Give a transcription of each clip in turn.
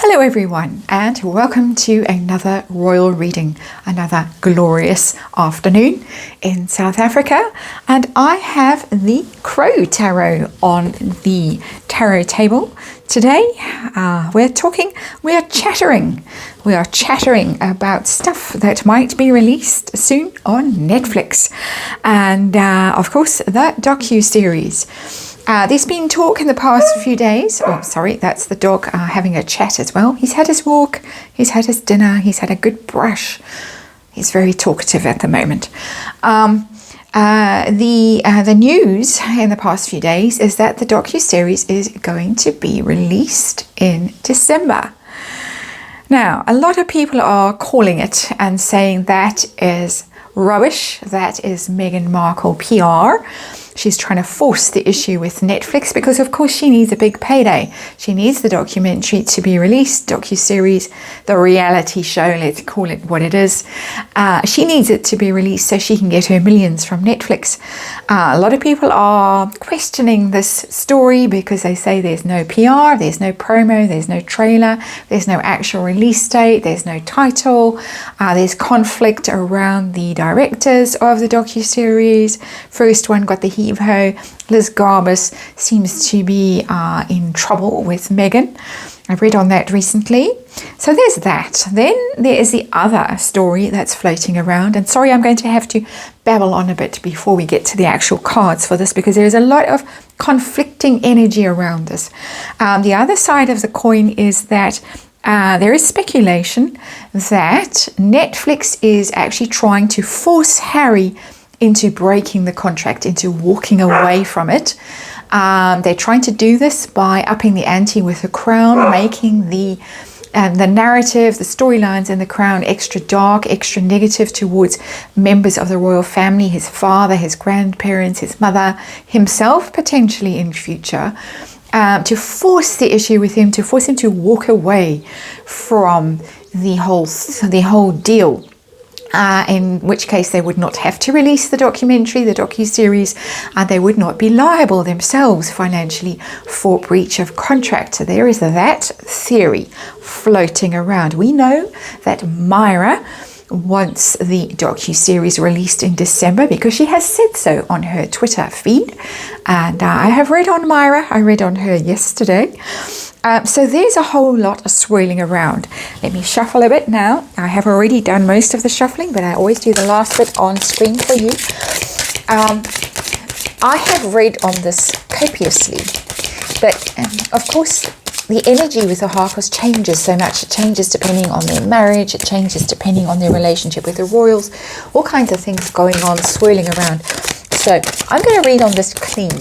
Hello everyone, and welcome to another royal reading, another glorious afternoon in South Africa. And I have the Crow Tarot on the tarot table. Today we are chattering about stuff that might be released soon on Netflix. And of course, the docu-series. There's been talk in the past few days. Oh, sorry, that's the dog having a chat as well. He's had his walk, he's had his dinner, he's had a good brush. He's very talkative at the moment. The news in the past few days is that the docu-series is going to be released in December. Now, a lot of people are calling it and saying that is rubbish. That is Meghan Markle PR. She's trying to force the issue with Netflix because, of course, she needs a big payday. She needs the documentary to be released, docu-series, the reality show, let's call it what it is. She needs it to be released so she can get her millions from Netflix. A lot of people are questioning this story because they say there's no PR, there's no promo, there's no trailer, there's no actual release date, there's no title, there's conflict around the directors of the docu-series. First one got the heave-ho. Liz Garbus seems to be in trouble with Meghan. I've read on that recently. So there's that. Then there is the other story that's floating around. And sorry, I'm going to have to babble on a bit before we get to the actual cards for this because there's a lot of conflicting energy around this. The other side of the coin is that there is speculation that Netflix is actually trying to force Harry into breaking the contract, into walking away from it. They're trying to do this by upping the ante with the Crown, making the narrative, the storylines in the Crown extra dark, extra negative towards members of the royal family, his father, his grandparents, his mother, himself potentially in future, to force the issue with him, to force him to walk away from the whole deal. In which case they would not have to release the documentary, the docu-series, and they would not be liable themselves financially for breach of contract. So there is that theory floating around. We know that Myra wants the docu-series released in December because she has said so on her Twitter feed. And I have read on Myra. I read on her yesterday. So there's a whole lot of swirling around. Let me shuffle a bit now. I have already done most of the shuffling, but I always do the last bit on screen for you. I have read on this copiously, but of course the energy with the Harkos changes so much. It changes depending on their marriage. It changes depending on their relationship with the royals. All kinds of things going on, swirling around. So I'm going to read on this clean.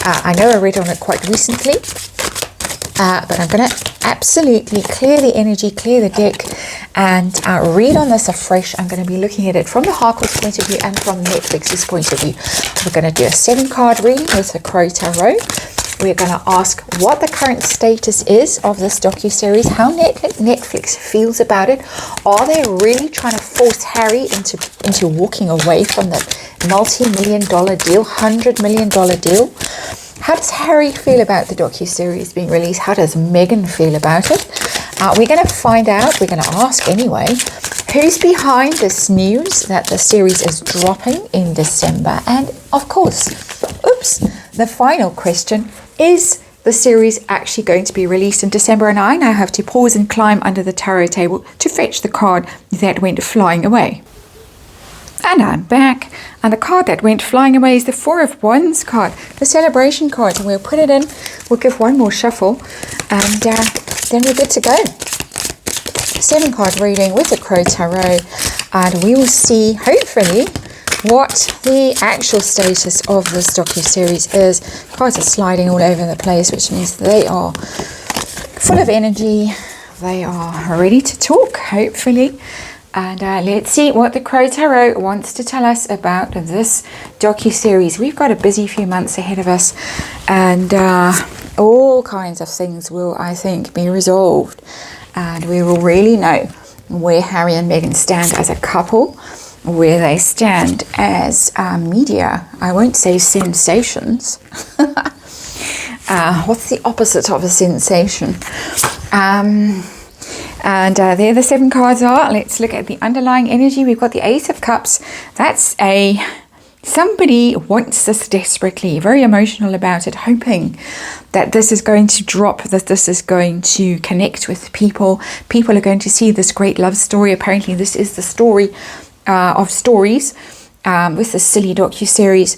I know I read on it quite recently. But I'm going to absolutely clear the energy, clear the deck, and read on this afresh. I'm going to be looking at it from the Harkos point of view and from Netflix's point of view. We're going to do a 7-card reading with the Crow Tarot. We're going to ask what the current status is of this docu-series, how Netflix feels about it. Are they really trying to force Harry into walking away from the multi-million-dollar deal, $100 million deal? How does Harry feel about the docu-series being released? How does Meghan feel about it? We're going to find out, we're going to ask anyway, who's behind this news that the series is dropping in December? And of course, the final question, is the series actually going to be released in December? And I now have to pause and climb under the tarot table to fetch the card that went flying away. And I'm back, and the card that went flying away is the 4 of Wands card, the celebration card. And we'll put it in, we'll give one more shuffle, and then we're good to go. 7-card reading with the Crow Tarot, and we will see, hopefully, what the actual status of this docu-series is. Cards are sliding all over the place, which means they are full of energy. They are ready to talk, hopefully. And let's see what the Crow Tarot wants to tell us about this docu-series. We've got a busy few months ahead of us, and all kinds of things will, I think, be resolved. And we will really know where Harry and Meghan stand as a couple, where they stand as media. I won't say sensations. What's the opposite of a sensation? And there the 7 cards are. Let's look at the underlying energy. We've got the Ace of Cups. That's somebody wants this desperately, very emotional about it, hoping that this is going to drop, that this is going to connect with people. People are going to see this great love story. Apparently this is the story of stories with this silly docu-series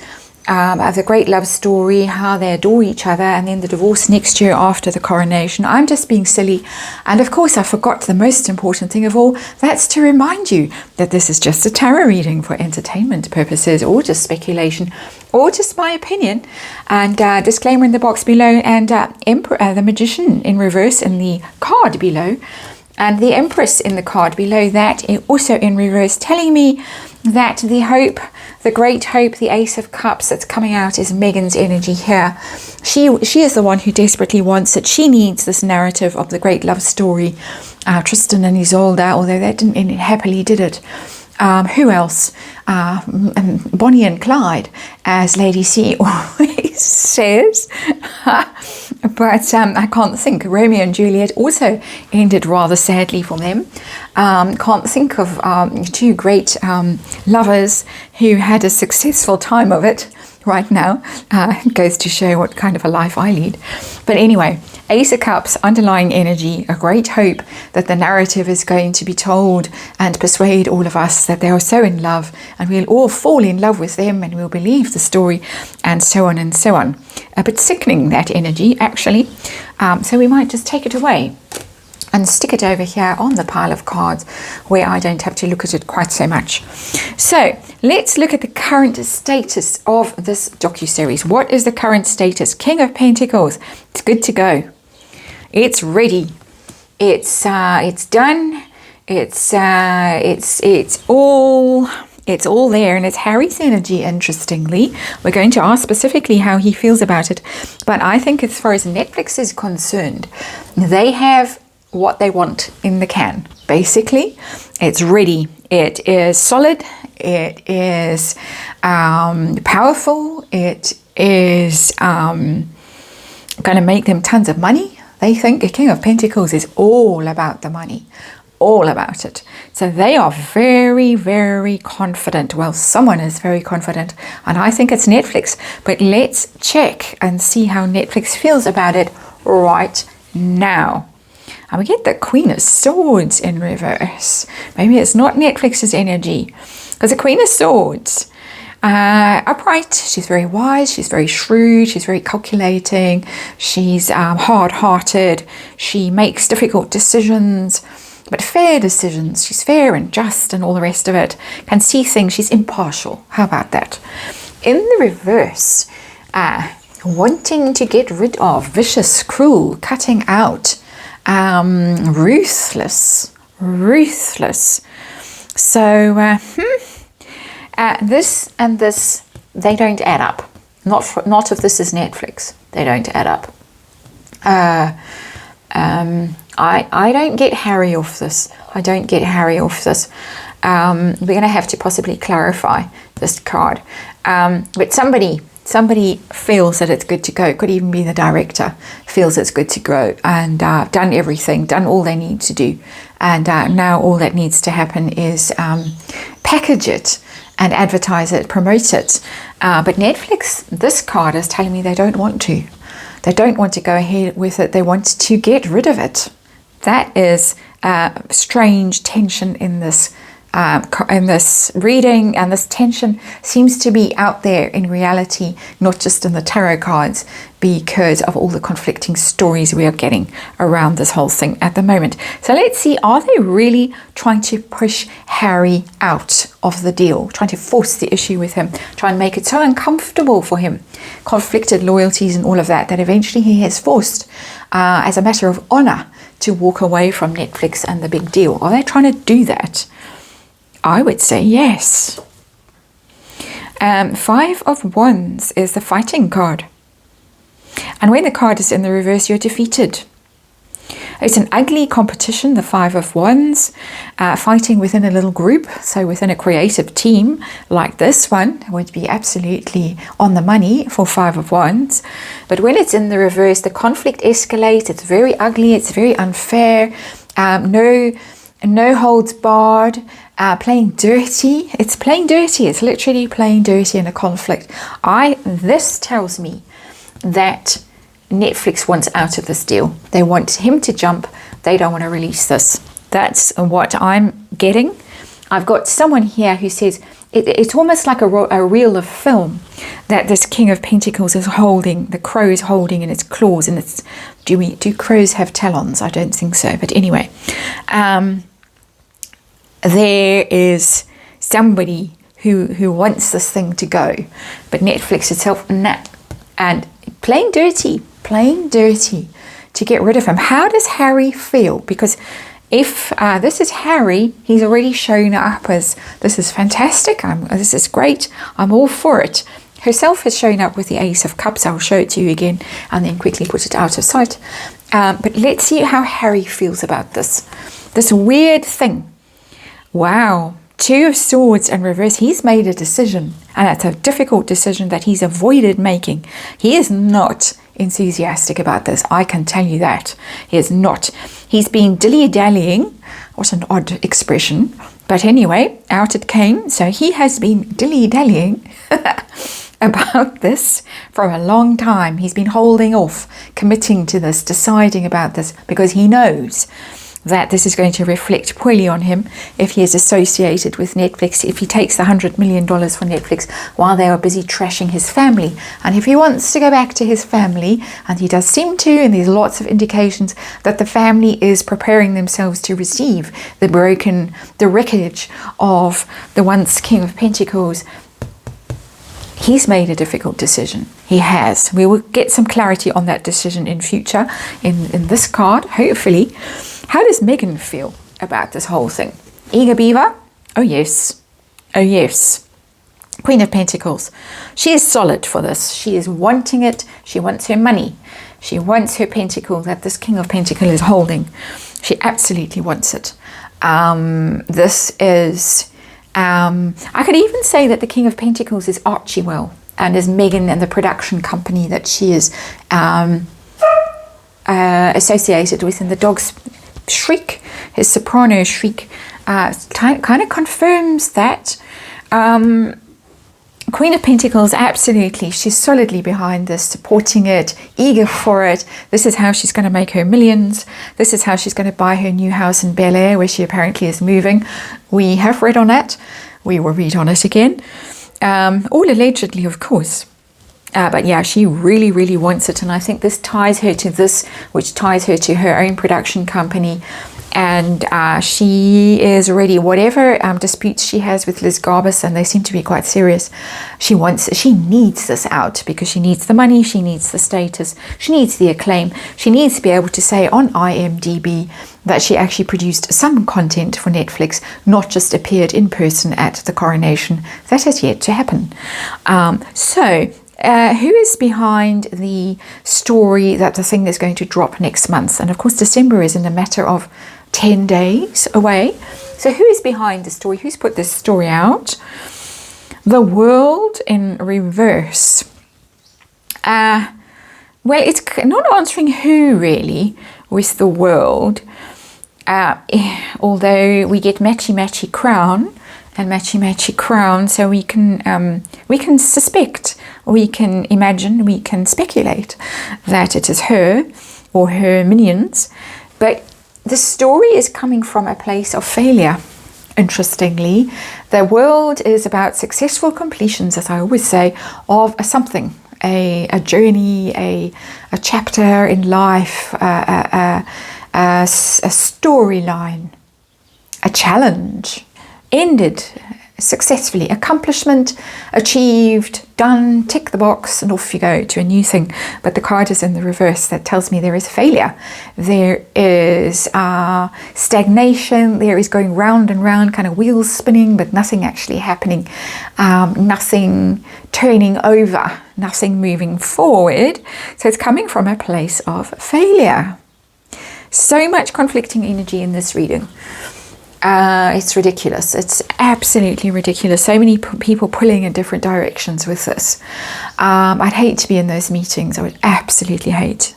of the great love story, how they adore each other, and then the divorce next year after the coronation. I'm just being silly. And of course, I forgot the most important thing of all. That's to remind you that this is just a tarot reading for entertainment purposes, or just speculation, or just my opinion. And disclaimer in the box below, and the Magician in reverse in the card below, and the Empress in the card below that, also in reverse, telling me that the hope, the great hope, the Ace of Cups that's coming out is Megan's energy here. She is the one who desperately wants it. She needs this narrative of the great love story. Tristan and Isolde, although they didn't end it happily, did it. Who else? Bonnie and Clyde, as Lady C always says. But I can't think. Romeo and Juliet also ended rather sadly for them. Can't think of 2 great lovers who had a successful time of it right now. It goes to show what kind of a life I lead. But anyway, Ace of Cups, underlying energy, a great hope that the narrative is going to be told and persuade all of us that they are so in love, and we'll all fall in love with them and we'll believe the story, and so on and so on. A bit sickening, that energy, actually. So we might just take it away and stick it over here on the pile of cards where I don't have to look at it quite so much. So let's look at the current status of this docu-series. What is the current status? King of Pentacles. It's good to go. It's ready. It's done. It's all there, and it's Harry's energy. Interestingly, we're going to ask specifically how he feels about it. But I think as far as Netflix is concerned, they have what they want in the can. Basically, it's ready. It is solid. It is powerful. It is going to make them tons of money. They think a King of Pentacles is all about the money, all about it. So they are very, very confident. Well, someone is very confident, and I think it's Netflix. But let's check and see how Netflix feels about it right now. And we get the Queen of Swords in reverse. Maybe it's not Netflix's energy, because the Queen of Swords, upright, she's very wise, she's very shrewd, she's very calculating, she's hard-hearted, she makes difficult decisions, but fair decisions. She's fair and just and all the rest of it. Can see things, she's impartial. How about that? In the reverse, wanting to get rid of, vicious, cruel, cutting out, ruthless. So this and this, they don't add up. Not if this is Netflix. They don't add up. I don't get Harry off this. I don't get Harry off this. We're going to have to possibly clarify this card. But somebody feels that it's good to go. It could even be the director feels it's good to go, and done everything, done all they need to do. And now all that needs to happen is package it and advertise it, promote it. But Netflix, this card is telling me they don't want to. They don't want to go ahead with it. They want to get rid of it. That is strange tension in this reading, and this tension seems to be out there in reality, not just in the tarot cards, because of all the conflicting stories we are getting around this whole thing at the moment. So let's see, are they really trying to push Harry out of the deal, trying to force the issue with him, try and make it so uncomfortable for him, conflicted loyalties and all of that, that eventually he is forced as a matter of honor to walk away from Netflix and the big deal? Are they trying to do that? I would say yes. 5 of Wands is the fighting card. And when the card is in the reverse, you're defeated. It's an ugly competition, the Five of Wands, fighting within a little group. So within a creative team like this one would be absolutely on the money for Five of Wands. But when it's in the reverse, the conflict escalates. It's very ugly. It's very unfair. No holds barred. Playing dirty. It's playing dirty. It's literally playing dirty in a conflict. This tells me that Netflix wants out of this deal. They want him to jump. They don't want to release this. That's what I'm getting. I've got someone here who says it's almost like a reel of film that this King of Pentacles is holding. The crow is holding in its claws, and it's do crows have talons? I don't think so. But anyway, there is somebody who wants this thing to go, but Netflix itself, and playing dirty to get rid of him. How does Harry feel? Because if this is Harry, he's already shown up as, this is fantastic, this is great, I'm all for it. Herself has shown up with the Ace of Cups. I'll show it to you again and then quickly put it out of sight. But let's see how Harry feels about this weird thing. Wow. Two of Swords in reverse. He's made a decision, and it's a difficult decision that he's avoided making. He is not enthusiastic about this. I can tell you that. He is not. He's been dilly-dallying. What an odd expression. But anyway, out it came. So he has been dilly-dallying about this for a long time. He's been holding off, committing to this, deciding about this, because he knows that this is going to reflect poorly on him if he is associated with Netflix, if he takes the $100 million for Netflix while they are busy trashing his family. And if he wants to go back to his family, and he does seem to, and there's lots of indications that the family is preparing themselves to receive the wreckage of the once King of Pentacles, he's made a difficult decision. He has. We will get some clarity on that decision in future in this card, hopefully. How does Megan feel about this whole thing? Eager beaver? Oh yes. Oh yes. Queen of Pentacles. She is solid for this. She is wanting it. She wants her money. She wants her pentacle that this King of Pentacles is holding. She absolutely wants it. This is... I could even say that the King of Pentacles is Archibald and is Megan and the production company that she is associated with in the dog's shriek, his soprano shriek, kind of confirms that. Queen of Pentacles, absolutely, she's solidly behind this, supporting it, eager for it. This is how she's going to make her millions. This is how she's going to buy her new house in Bel Air, where she apparently is moving. We have read on that. We will read on it again. All allegedly, of course. But yeah, she really, really wants it. And I think this ties her to this, which ties her to her own production company. And she is ready, whatever disputes she has with Liz Garbus, and they seem to be quite serious, she needs this out, because she needs the money, she needs the status, she needs the acclaim, she needs to be able to say on IMDb that she actually produced some content for Netflix, not just appeared in person at the coronation. That has yet to happen. Who is behind the story that the thing is going to drop next month? And of course, December is in a matter of 10 days away. So who is behind the story? Who's put this story out? The World in reverse. Well, it's not answering who really with the World. Although we get matchy crown and matchy crown, so we can suspect, we can imagine, we can speculate that it is her or her minions. But the story is coming from a place of failure. Interestingly, the World is about successful completions, as I always say, of something, a journey, a chapter in life, a storyline, a challenge, ended successfully, accomplishment achieved, done, tick the box, and off you go to a new thing. But the card is in the reverse. That tells me there is failure, there is stagnation, there is going round and round, kind of wheels spinning, but nothing actually happening, nothing turning over, nothing moving forward. So it's coming from a place of failure. So much conflicting energy in this reading. It's ridiculous. It's absolutely ridiculous. So many people pulling in different directions with this. I'd hate to be in those meetings. I would absolutely hate.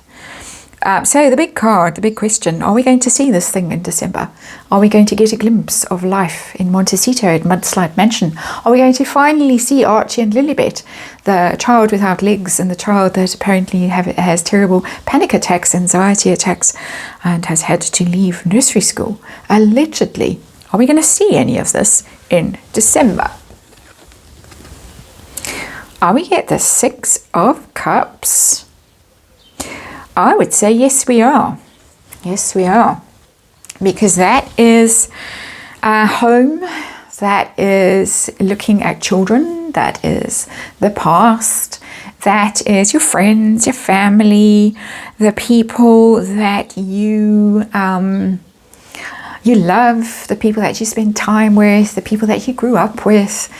So the big card, the big question, are we going to see this thing in December? Are we going to get a glimpse of life in Montecito at Mudslide Mansion? Are we going to finally see Archie and Lilibet, the child without legs and the child that apparently has terrible panic attacks, anxiety attacks, and has had to leave nursery school, allegedly? Are we going to see any of this in December? Are we at the Six of Cups? I would say yes, we are. Yes, we are. Because that is home, that is looking at children, that is the past, that is your friends, your family, the people that you love, the people that you spend time with, the people that you grew up with,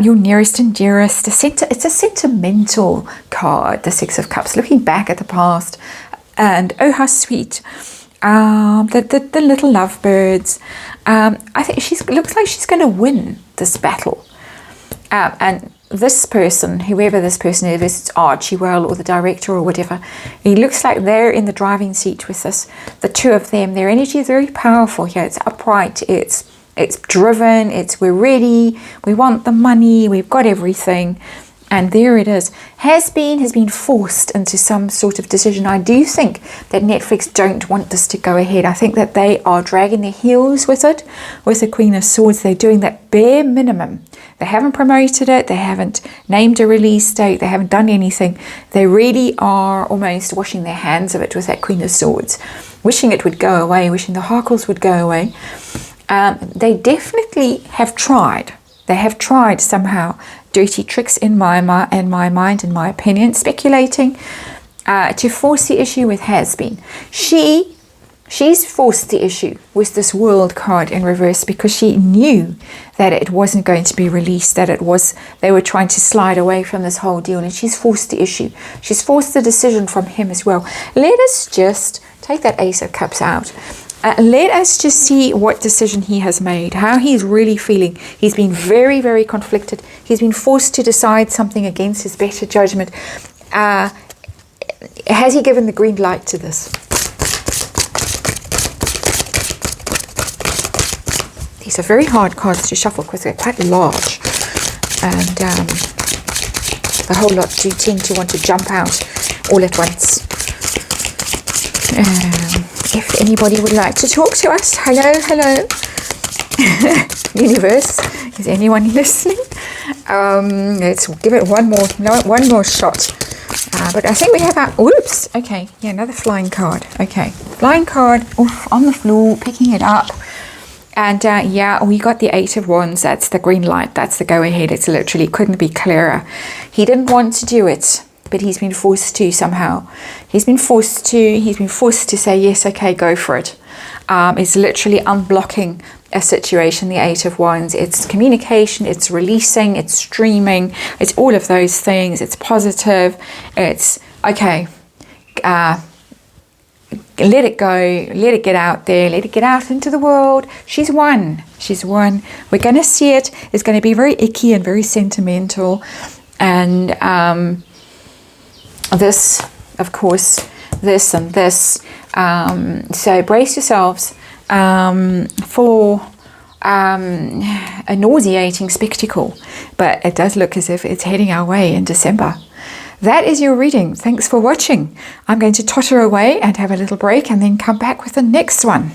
your nearest and dearest. It's a sentimental card, the Six of Cups, looking back at the past, and oh how sweet. The little lovebirds. I think looks like she's going to win this battle. And this person, whoever this person is, it's Archie Well or the director or whatever, it looks like they're in the driving seat with this. The two of them, their energy is very powerful here. It's upright, it's driven, we're ready, we want the money, we've got everything. And there it is. Has been forced into some sort of decision. I do think that Netflix don't want this to go ahead. I think that they are dragging their heels with it. With the Queen of Swords, they're doing that bare minimum. They haven't promoted it. They haven't named a release date. They haven't done anything. They really are almost washing their hands of it with that Queen of Swords. Wishing it would go away. Wishing the Harkles would go away. They definitely have tried. They have tried somehow. Dirty tricks in my mind, in my opinion, speculating to force the issue with Has Been. She's forced the issue with this World card in reverse because she knew that it wasn't going to be released, that they were trying to slide away from this whole deal, and she's forced the issue. She's forced the decision from him as well. Let us just take that Ace of Cups out. Let us just see what decision he has made, how he's really feeling. He's been very, very conflicted. He's been forced to decide something against his better judgment. Has he given the green light to this? These are very hard cards to shuffle because they're quite large. And the whole lot do tend to want to jump out all at once. If anybody would like to talk to us, hello, universe, is anyone listening? Let's give it one more shot. But I think we have our, oops, okay, yeah, another flying card. Okay, flying card, on the floor, picking it up. And yeah, we got the Eight of Wands. That's the green light. That's the go-ahead. It's literally couldn't be clearer. He didn't want to do it, but he's been forced to somehow. He's been forced to say, yes, okay, go for it. It's literally unblocking a situation, the Eight of Wands. It's communication, it's releasing, it's streaming, it's all of those things. It's positive. It's, okay, let it go, let it get out there, let it get out into the world. She's won. We're going to see it. It's going to be very icky and very sentimental. And this, of course, this and this. So brace yourselves for a nauseating spectacle. But it does look as if it's heading our way in December. That is your reading. Thanks for watching. I'm going to totter away and have a little break and then come back with the next one.